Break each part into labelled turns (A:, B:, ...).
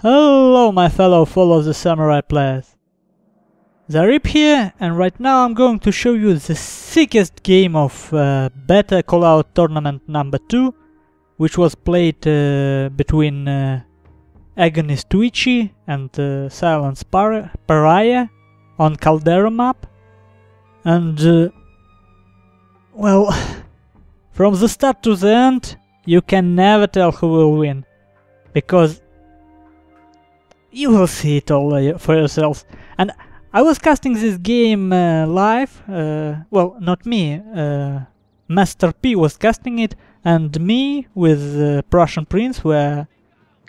A: Hello my fellow Follow the Samurai players. The Rip here, and right now I'm going to show you the sickest game of Beta Callout Tournament number 2, which was played between Agonist Twitchy and Silence Pariya on Caldera map. And well, from the start to the end you can never tell who will win, because you will see it all for yourselves. And I was casting this game live, well, not me, Master P was casting it, and me with Prussian Prince were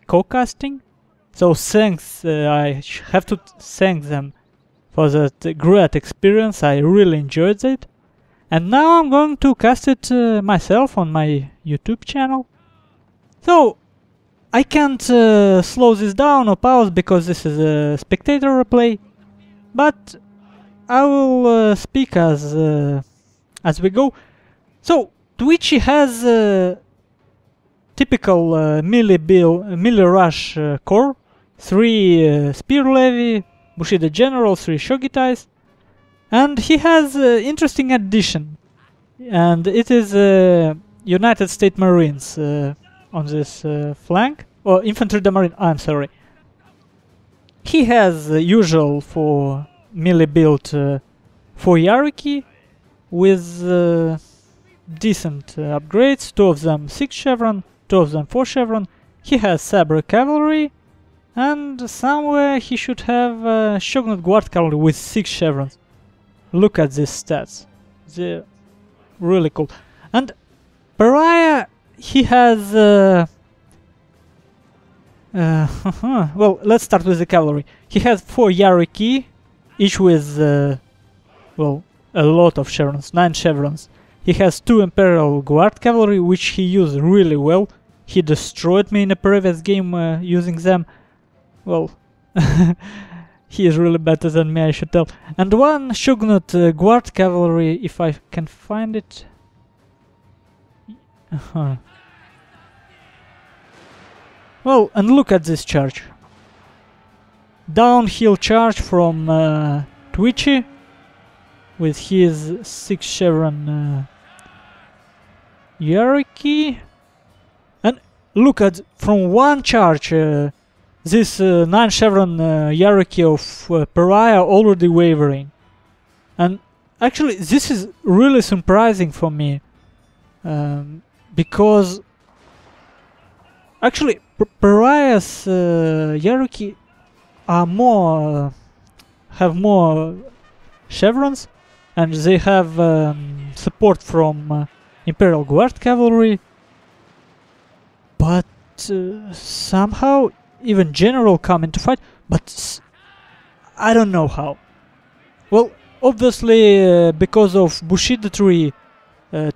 A: co-casting. So thanks, I have to thank them for that great experience. I really enjoyed it. And now I'm going to cast it myself on my YouTube channel. So I can't slow this down or pause because this is a spectator replay, but I will speak as we go. So Twitchy has a typical melee rush core, 3 spear levy, Bushido general, 3 shogitais, and he has an interesting addition, and it is United States Marines on this flank, or infantry marine, I'm sorry. He has usual for melee build 4 hierarchy with decent upgrades, 2 of them 6 chevron, 2 of them 4 chevron. He has sabre cavalry, and somewhere he should have Shogun guard cavalry with 6 chevrons. Look at these stats, they're really cool. And Pariya, he has well, let's start with the cavalry. He has 4 hierarchy, each with well, a lot of chevrons, 9 chevrons. He has 2 Imperial Guard cavalry, which he used really well. He destroyed me in a previous game using them. Well, he is really better than me, I should tell. And 1 Shogunate Guard cavalry, if I can find it. Well, and look at this charge. Downhill charge from Twitchy with his 6 chevron hierarchy. And look at, from one charge, this 9 chevron hierarchy of Pariya already wavering. And actually this is really surprising for me, because actually Pariya's hierarchy are more have more chevrons, and they have support from Imperial Guard cavalry, but somehow even general come into fight, but I don't know how. Well, obviously because of Bushido tree,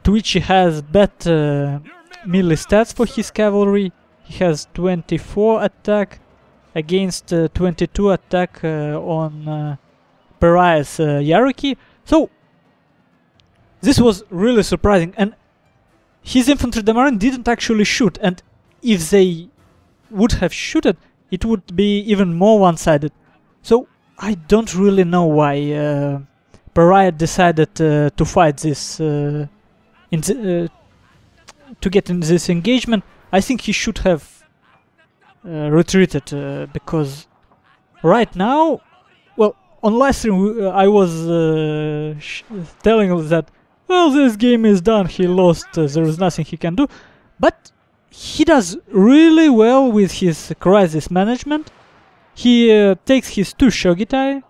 A: Twitchy has better melee stats for his cavalry. He has 24 attack against 22 attack on Pariya's hierarchy. So this was really surprising, and his infantry marine didn't actually shoot, and if they would have shooted, it would be even more one-sided. So I don't really know why Pariya decided to fight this to get in this engagement. I think he should have retreated, because right now, well, on live stream I was telling us that, well, this game is done, he lost, there is nothing he can do, but he does really well with his crisis management. He takes his 2 shogitai,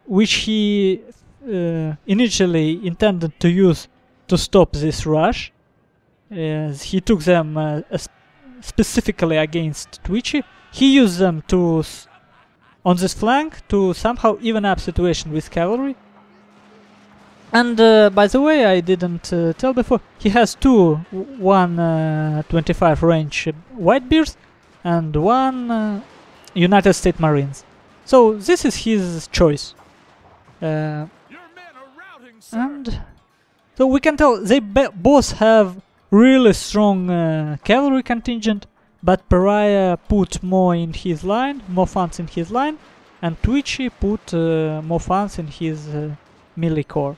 A: which he initially intended to use to stop this rush. He took them specifically against Twitchy. He used them to on this flank to somehow even up situation with cavalry. And by the way, I didn't tell before, he has 2 125 range Whitebeards and 1 United States Marines. So this is his choice. And so we can tell they both have really strong cavalry contingent, but Pariya put more in his line, more funds in his line, and Twitchy put more funds in his melee core.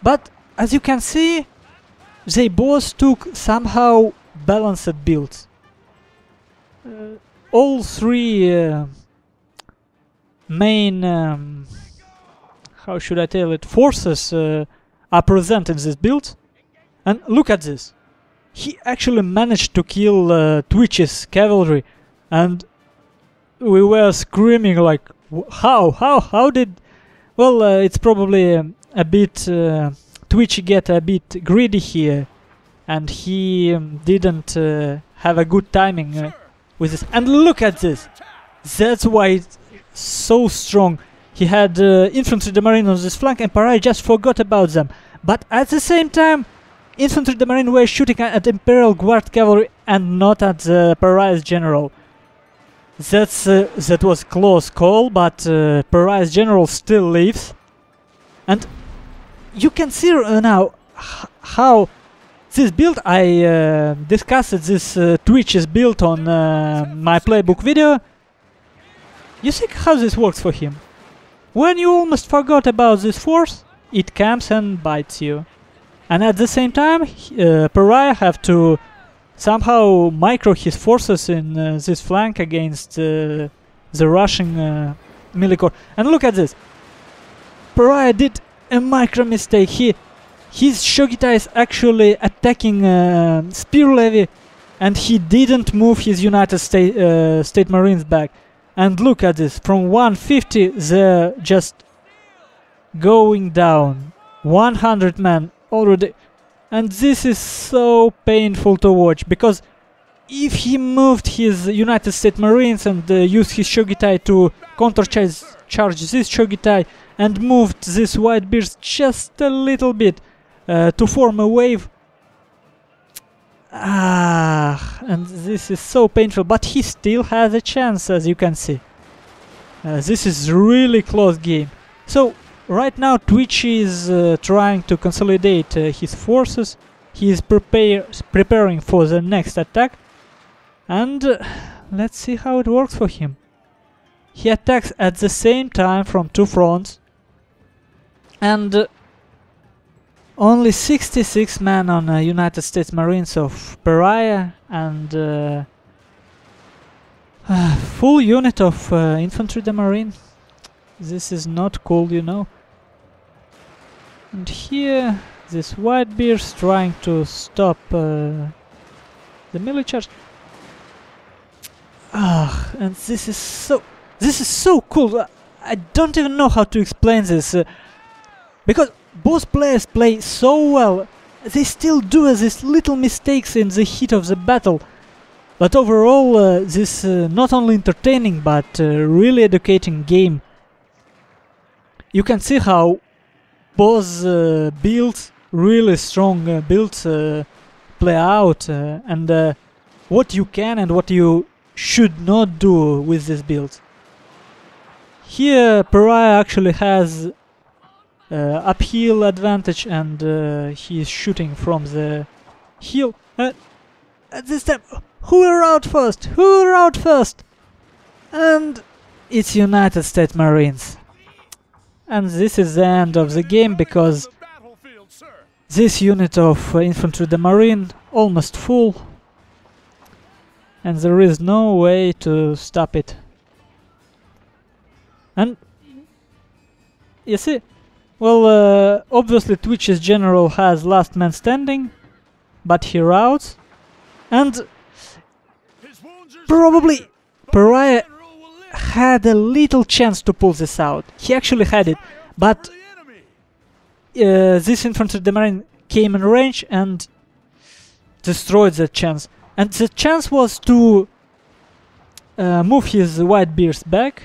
A: But as you can see, they both took somehow balanced builds. All three main, how should I tell it, forces are present in this build. And look at this. He actually managed to kill Twitch's cavalry, and we were screaming like, how did... Well, it's probably a bit... Twitchy get a bit greedy here, and he didn't have a good timing with this. And look at this! That's why it's so strong. He had infantry de marine on this flank, and Pariya just forgot about them. But at the same time, infantry de marine were shooting at Imperial Guard cavalry and not at Pariya's general. That was close call, but Pariya's general still lives. And you can see now how this build, I discussed this Twitch's build on my playbook video. You see how this works for him. When you almost forgot about this force, it comes and bites you. And at the same time, Pariya have to somehow micro his forces in this flank against the Russian melee corps. And look at this. Pariya did a micro mistake. His Shogita is actually attacking spear levy, and he didn't move his United States Marines back. And look at this, from 150 they're just going down. 100 men already. And this is so painful to watch, because if he moved his United States Marines and used his Shogitai to countercharge this Shogitai and moved this white bears just a little bit to form a wave. And this is so painful, but he still has a chance, as you can see. This is really close game. So right now Twitchy is trying to consolidate his forces. He is preparing for the next attack, and let's see how it works for him. He attacks at the same time from two fronts, and only 66 men on United States Marines of Pariya, and full unit of infantry de marine. This is not cool, you know. And here this white bear's trying to stop the melee charge. And this is so cool. I don't even know how to explain this, because both players play so well. They still do these little mistakes in the heat of the battle, but overall this not only entertaining but really educating game. You can see how both builds, really strong builds, play out, and what you can and what you should not do with this build. Here Pariya actually has uphill advantage, and he is shooting from the hill. At this time, who will rout first? Who will rout first? And it's United States Marines. And this is the end of the game, because this unit of infantry de marine almost full, and there is no way to stop it. And you see, well, obviously Twitch's general has last man standing, but he routs, and probably Pariya had a little chance to pull this out. He actually had it, but this infantry de marine came in range and destroyed that chance. And the chance was to move his white bears back,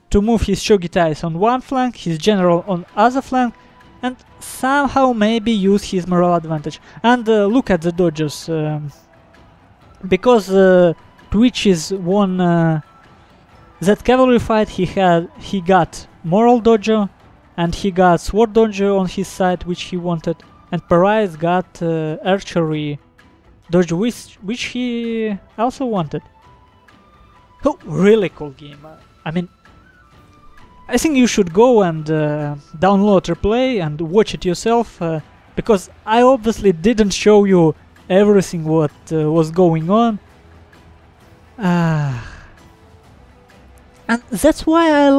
A: to move his Shogitais on one flank, his general on other flank, and somehow maybe use his morale advantage. And look at the dodges. Because Twitch's won that cavalry fight, he got moral dojo, and he got sword dojo on his side, which he wanted, and Pariya's got archery dodge which he also wanted. Oh, really cool game. I mean, I think you should go and download replay and watch it yourself, because I obviously didn't show you everything what was going on. And that's why I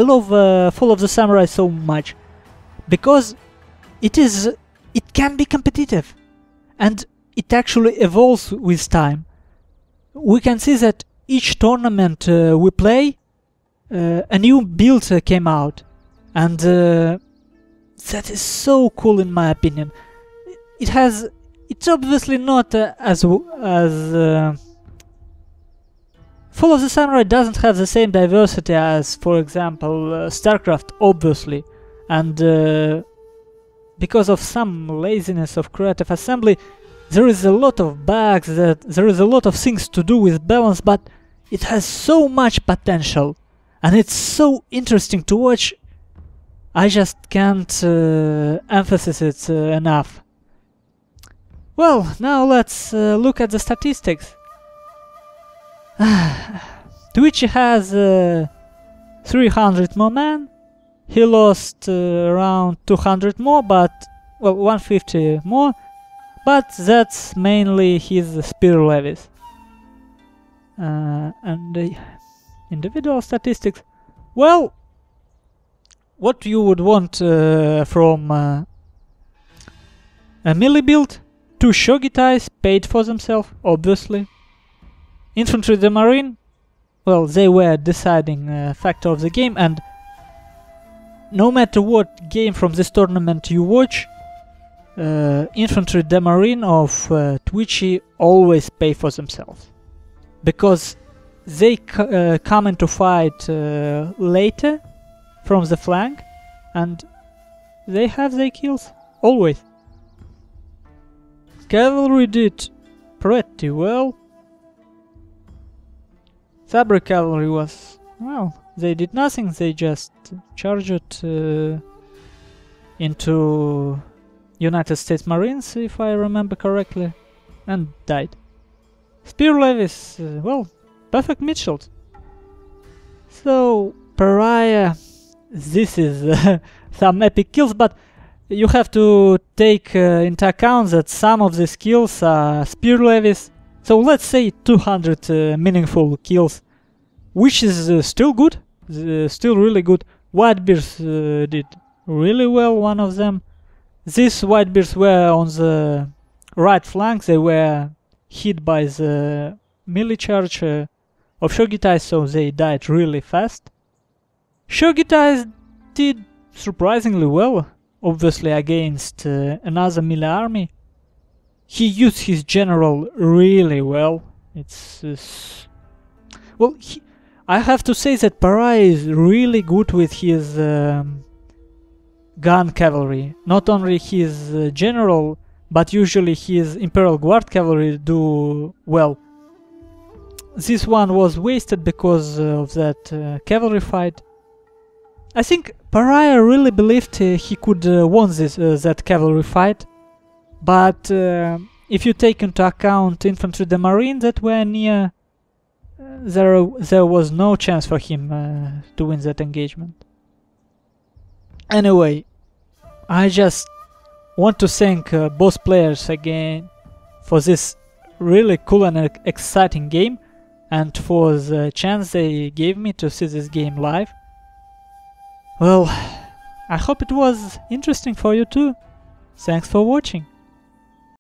A: love Fall of the Samurai so much, because it can be competitive, and it actually evolves with time. We can see that each tournament we play, a new build came out, and that is so cool in my opinion. It's obviously not as Fall of the Samurai doesn't have the same diversity as, for example, StarCraft, obviously, and because of some laziness of creative assembly, there is a lot of bugs, there is a lot of things to do with balance, but it has so much potential, and it's so interesting to watch. I just can't emphasize it enough. Well, now let's look at the statistics. Twitchy has 300 more men. He lost around 200 more, but, well, 150 more, but that's mainly his spear levies. And the individual statistics, well, what you would want from a melee build: 2 Shogitais paid for themselves, obviously. Infantry the Marine, well, they were a deciding factor of the game, and no matter what game from this tournament you watch, Infantry the Marine of Twitchy always pay for themselves, because they come into fight later from the flank, and they have their kills, always. Cavalry did pretty well. Sabre cavalry was, well, they did nothing, they just charged into United States Marines, if I remember correctly, and died. Spear levies, well, perfect mid-shield. So, Pariya, this is some epic kills, but you have to take into account that some of the skills are spear levies. So let's say 200 meaningful kills, which is still good, still really good. Whitebeards did really well, one of them. These Whitebeards were on the right flank, they were hit by the melee charge of Shogitais, so they died really fast. Shogitais did surprisingly well, obviously against another melee army. He used his general really well. Well, I have to say that Pariya is really good with his gun cavalry. Not only his general, but usually his Imperial Guard cavalry do well. This one was wasted because of that cavalry fight. I think Pariya really believed he could win that cavalry fight. But if you take into account Infantry the Marine that were near, there was no chance for him to win that engagement. Anyway, I just want to thank both players again for this really cool and exciting game, and for the chance they gave me to see this game live. Well, I hope it was interesting for you too. Thanks for watching.